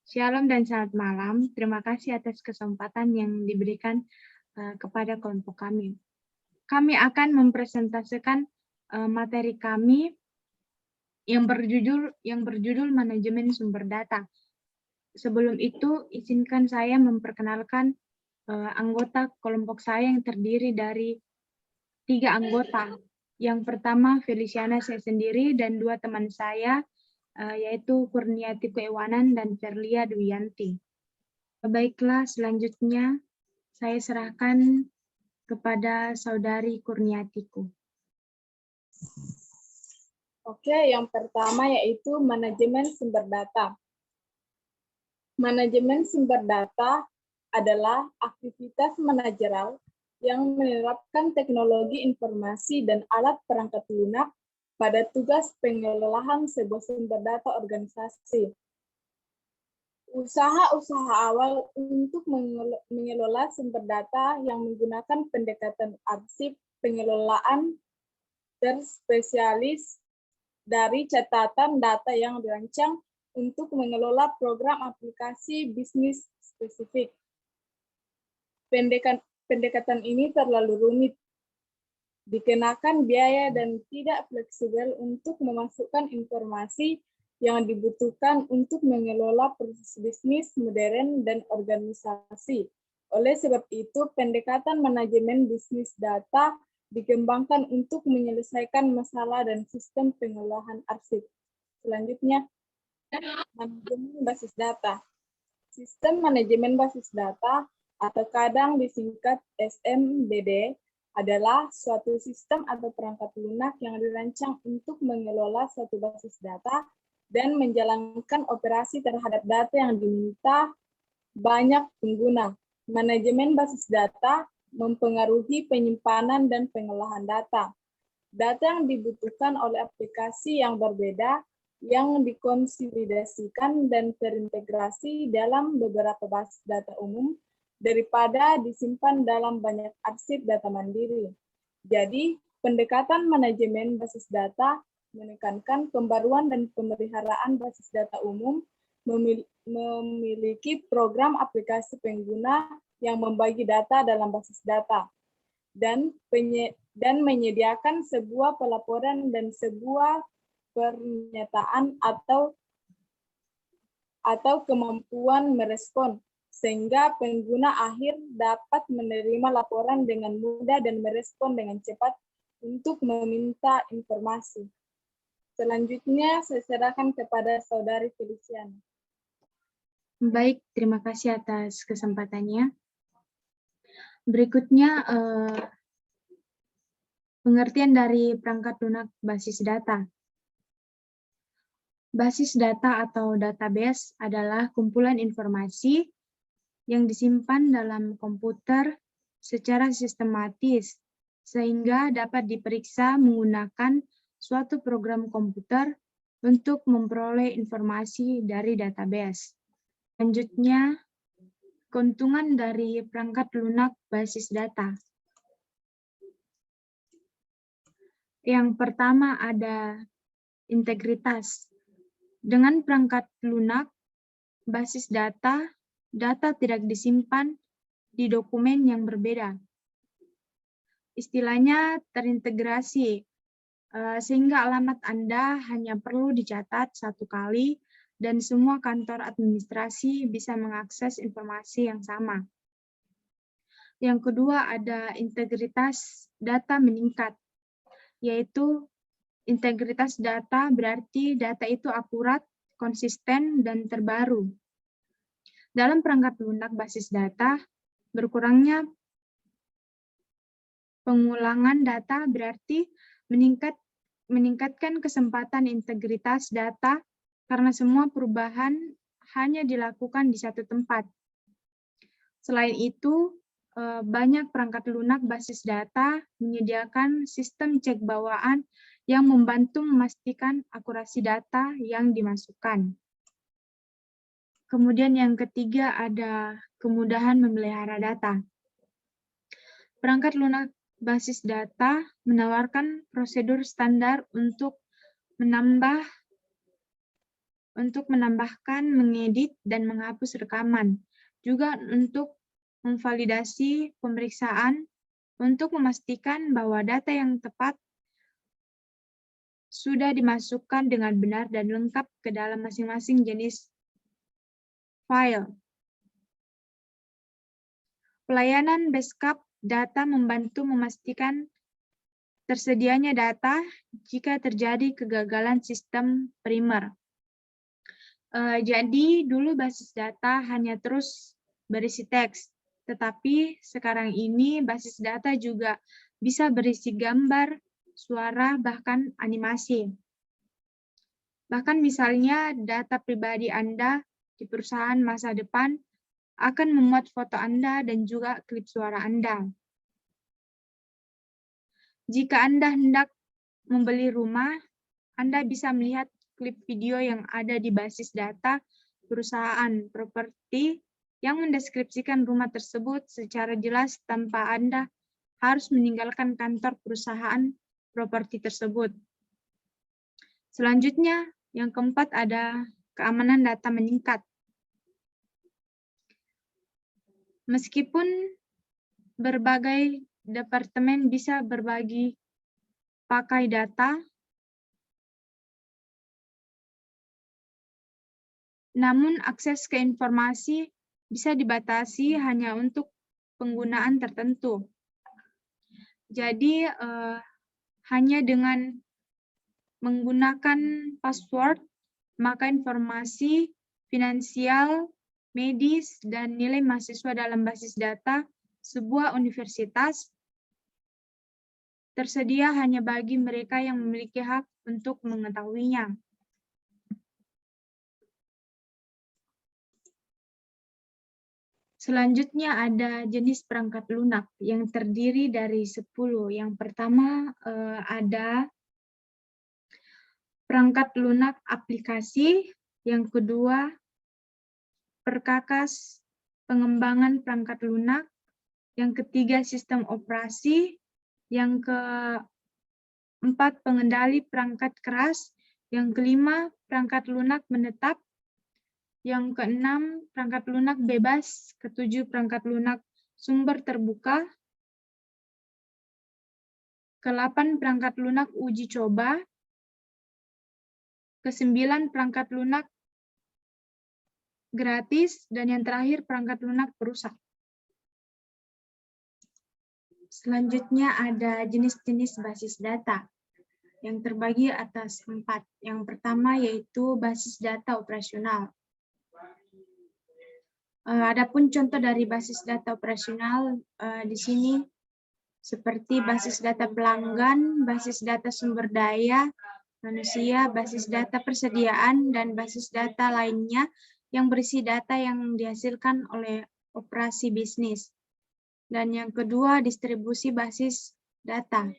Shalom dan selamat malam. Terima kasih atas kesempatan yang diberikan kepada kelompok kami. Kami akan mempresentasikan materi kami yang berjudul manajemen sumber data. Sebelum itu, izinkan saya memperkenalkan anggota kelompok saya yang terdiri dari 3 anggota. Yang pertama Feliciana saya sendiri dan 2 teman saya, yaitu Kurniati Keewanan dan Verlia Dwiyanti. Baiklah, selanjutnya saya serahkan kepada saudari Kurniatiku. Oke, yang pertama yaitu manajemen sumber data. Manajemen sumber data adalah aktivitas manajerial yang menerapkan teknologi informasi dan alat perangkat lunak pada tugas pengelolaan sebuah sumber data organisasi. Usaha-usaha awal untuk mengelola sumber data yang menggunakan pendekatan arsip pengelolaan terspesialis dari catatan data yang dirancang untuk mengelola program aplikasi bisnis spesifik. Pendekatan ini terlalu rumit, dikenakan biaya dan tidak fleksibel untuk memasukkan informasi yang dibutuhkan untuk mengelola proses bisnis modern dan organisasi. Oleh sebab itu, pendekatan manajemen bisnis data dikembangkan untuk menyelesaikan masalah dan sistem pengolahan arsip. Selanjutnya, manajemen basis data. Sistem manajemen basis data atau kadang disingkat SMBD adalah suatu sistem atau perangkat lunak yang dirancang untuk mengelola suatu basis data dan menjalankan operasi terhadap data yang diminta banyak pengguna. Manajemen basis data mempengaruhi penyimpanan dan pengolahan data. Data yang dibutuhkan oleh aplikasi yang berbeda yang dikonsolidasikan dan terintegrasi dalam beberapa basis data umum daripada disimpan dalam banyak arsip data mandiri. Jadi, pendekatan manajemen basis data menekankan pembaruan dan pemeliharaan basis data umum, memiliki program aplikasi pengguna yang membagi data dalam basis data, dan menyediakan sebuah pelaporan dan sebuah pernyataan atau kemampuan merespon, sehingga pengguna akhir dapat menerima laporan dengan mudah dan merespon dengan cepat untuk meminta informasi. Selanjutnya, saya serahkan kepada saudari Feliciana. Baik, terima kasih atas kesempatannya. Berikutnya, pengertian dari perangkat lunak basis data. Basis data atau database adalah kumpulan informasi yang disimpan dalam komputer secara sistematis, sehingga dapat diperiksa menggunakan suatu program komputer untuk memperoleh informasi dari database. Selanjutnya, keuntungan dari perangkat lunak basis data. Yang pertama ada integritas. Dengan perangkat lunak basis data, data tidak disimpan di dokumen yang berbeda. Istilahnya terintegrasi, sehingga alamat Anda hanya perlu dicatat satu kali dan semua kantor administrasi bisa mengakses informasi yang sama. Yang kedua ada integritas data meningkat, yaitu integritas data berarti data itu akurat, konsisten, dan terbaru. Dalam perangkat lunak basis data, berkurangnya pengulangan data berarti meningkatkan kesempatan integritas data karena semua perubahan hanya dilakukan di satu tempat. Selain itu, banyak perangkat lunak basis data menyediakan sistem cek bawaan yang membantu memastikan akurasi data yang dimasukkan. Kemudian yang ketiga ada kemudahan memelihara data. Perangkat lunak basis data menawarkan prosedur standar untuk menambah untuk menambahkan, mengedit, dan menghapus rekaman. Juga untuk memvalidasi pemeriksaan untuk memastikan bahwa data yang tepat sudah dimasukkan dengan benar dan lengkap ke dalam masing-masing jenis file. Pelayanan backup data membantu memastikan tersedianya data jika terjadi kegagalan sistem primer. Jadi dulu basis data hanya terus berisi teks, tetapi sekarang ini basis data juga bisa berisi gambar, suara, bahkan animasi. Bahkan misalnya data pribadi Anda di perusahaan masa depan akan memuat foto Anda dan juga klip suara Anda. Jika Anda hendak membeli rumah, Anda bisa melihat klip video yang ada di basis data perusahaan properti yang mendeskripsikan rumah tersebut secara jelas tanpa Anda harus meninggalkan kantor perusahaan properti tersebut. Selanjutnya, yang keempat ada keamanan data meningkat. Meskipun berbagai departemen bisa berbagi pakai data, namun akses ke informasi bisa dibatasi hanya untuk penggunaan tertentu. Jadi hanya dengan menggunakan password, maka informasi finansial, medis, dan nilai mahasiswa dalam basis data sebuah universitas tersedia hanya bagi mereka yang memiliki hak untuk mengetahuinya. Selanjutnya ada jenis perangkat lunak yang terdiri dari 10. Yang pertama ada perangkat lunak aplikasi, yang kedua perkakas pengembangan perangkat lunak, yang ketiga sistem operasi, yang keempat pengendali perangkat keras, yang kelima perangkat lunak menetap, yang keenam perangkat lunak bebas, ketujuh perangkat lunak sumber terbuka, ke-8 perangkat lunak uji coba, ke-9 perangkat lunak gratis, dan yang terakhir perangkat lunak perusak. Selanjutnya ada jenis-jenis basis data yang terbagi atas 4. Yang pertama yaitu basis data operasional. Adapun contoh dari basis data operasional di sini seperti basis data pelanggan, basis data sumber daya manusia, basis data persediaan, dan basis data lainnya yang berisi data yang dihasilkan oleh operasi bisnis. Dan yang kedua, distribusi basis data.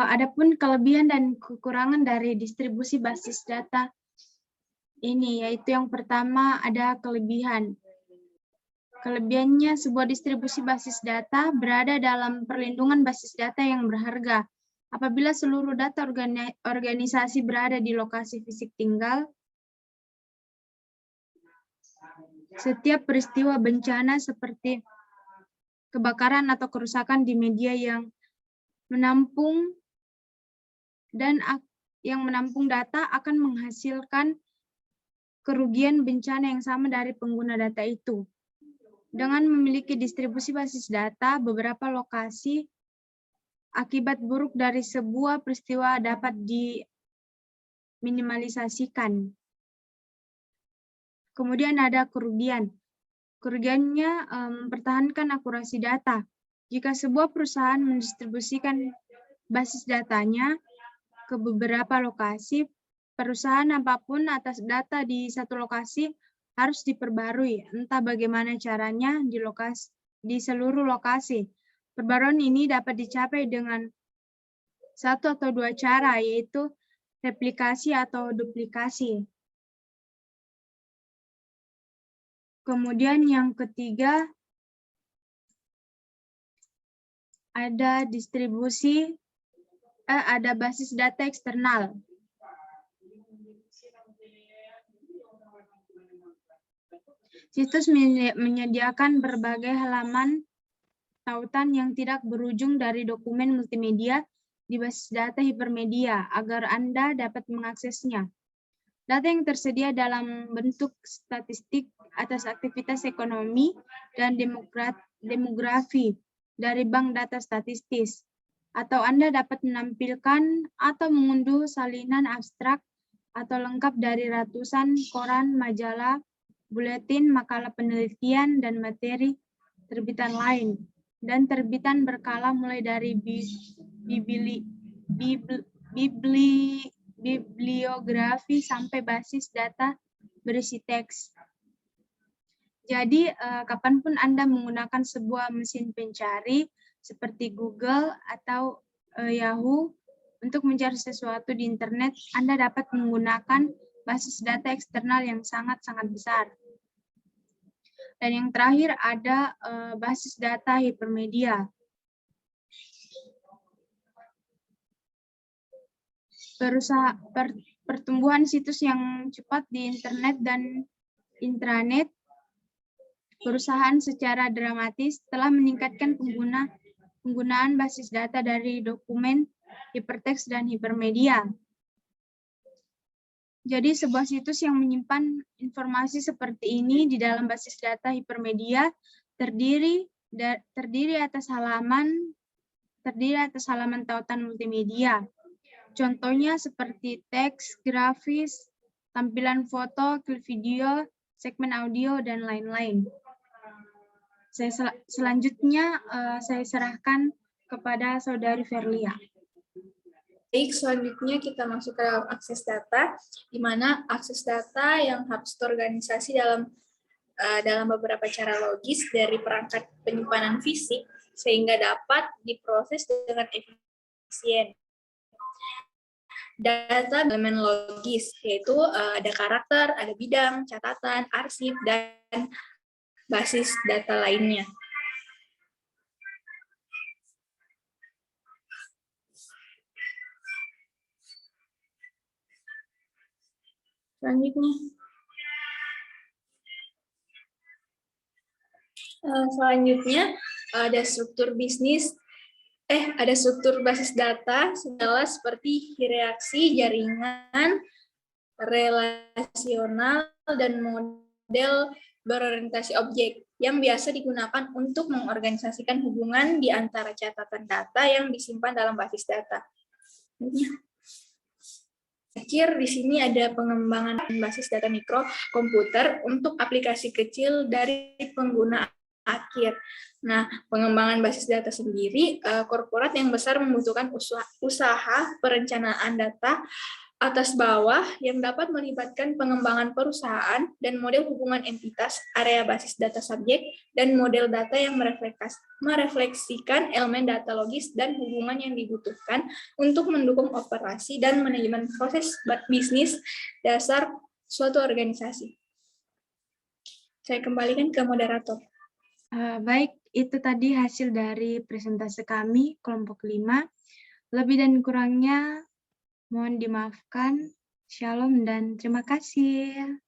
Adapun kelebihan dan kekurangan dari distribusi basis data ini, yaitu yang pertama ada kelebihan. Kelebihannya, sebuah distribusi basis data berada dalam perlindungan basis data yang berharga. Apabila seluruh data organisasi berada di lokasi fisik tinggal, setiap peristiwa bencana seperti kebakaran atau kerusakan di media yang menampung data akan menghasilkan kerugian bencana yang sama dari pengguna data itu. Dengan memiliki distribusi basis data, beberapa lokasi akibat buruk dari sebuah peristiwa dapat diminimalisasikan. Kemudian ada kerugian. Kerugiannya mempertahankan akurasi data. Jika sebuah perusahaan mendistribusikan basis datanya ke beberapa lokasi, perusahaan apapun atas data di satu lokasi harus diperbarui, entah bagaimana caranya di seluruh lokasi. Perbaruan ini dapat dicapai dengan satu atau dua cara, yaitu replikasi atau duplikasi. Kemudian yang ketiga, ada distribusi ada basis data eksternal. Situs menyediakan berbagai halaman tautan yang tidak berujung dari dokumen multimedia di basis data hipermedia agar Anda dapat mengaksesnya. Data yang tersedia dalam bentuk statistik atas aktivitas ekonomi dan demografi dari bank data statistis. Atau Anda dapat menampilkan atau mengunduh salinan abstrak atau lengkap dari ratusan koran, majalah, buletin, makalah penelitian, dan materi terbitan lain. Dan terbitan berkala mulai dari bibliografi sampai basis data berisi teks. Jadi, kapanpun Anda menggunakan sebuah mesin pencari seperti Google atau Yahoo untuk mencari sesuatu di internet, Anda dapat menggunakan basis data eksternal yang sangat-sangat besar. Dan yang terakhir ada basis data hipermedia. Pertumbuhan situs yang cepat di internet dan intranet perusahaan secara dramatis telah meningkatkan penggunaan basis data dari dokumen, hiperteks, dan hipermedia. Jadi sebuah situs yang menyimpan informasi seperti ini di dalam basis data hipermedia terdiri atas halaman tautan multimedia. Contohnya seperti teks, grafis, tampilan foto, klip video, segmen audio, dan lain-lain. Selanjutnya saya serahkan kepada Saudari Verlia. Baik, selanjutnya kita masuk ke dalam akses data, di mana akses data yang harus terorganisasi dalam beberapa cara logis dari perangkat penyimpanan fisik sehingga dapat diproses dengan efisien. Data elemen logis, yaitu ada karakter, ada bidang, catatan, arsip, dan basis data lainnya. Selanjutnya ada struktur bisnis. Ada struktur basis data segala seperti hierarki, jaringan, relasional, dan model berorientasi objek yang biasa digunakan untuk mengorganisasikan hubungan di antara catatan data yang disimpan dalam basis data. Terakhir, di sini ada pengembangan basis data mikrokomputer untuk aplikasi kecil dari pengguna akhir. Nah, pengembangan basis data sendiri, korporat yang besar membutuhkan usaha perencanaan data atas bawah yang dapat melibatkan pengembangan perusahaan dan model hubungan entitas, area basis data subjek, dan model data yang merefleksikan elemen data logis dan hubungan yang dibutuhkan untuk mendukung operasi dan manajemen proses bisnis dasar suatu organisasi. Saya kembalikan ke moderator. Baik, itu tadi hasil dari presentasi kami, kelompok 5. Lebih dan kurangnya mohon dimaafkan. Shalom dan terima kasih.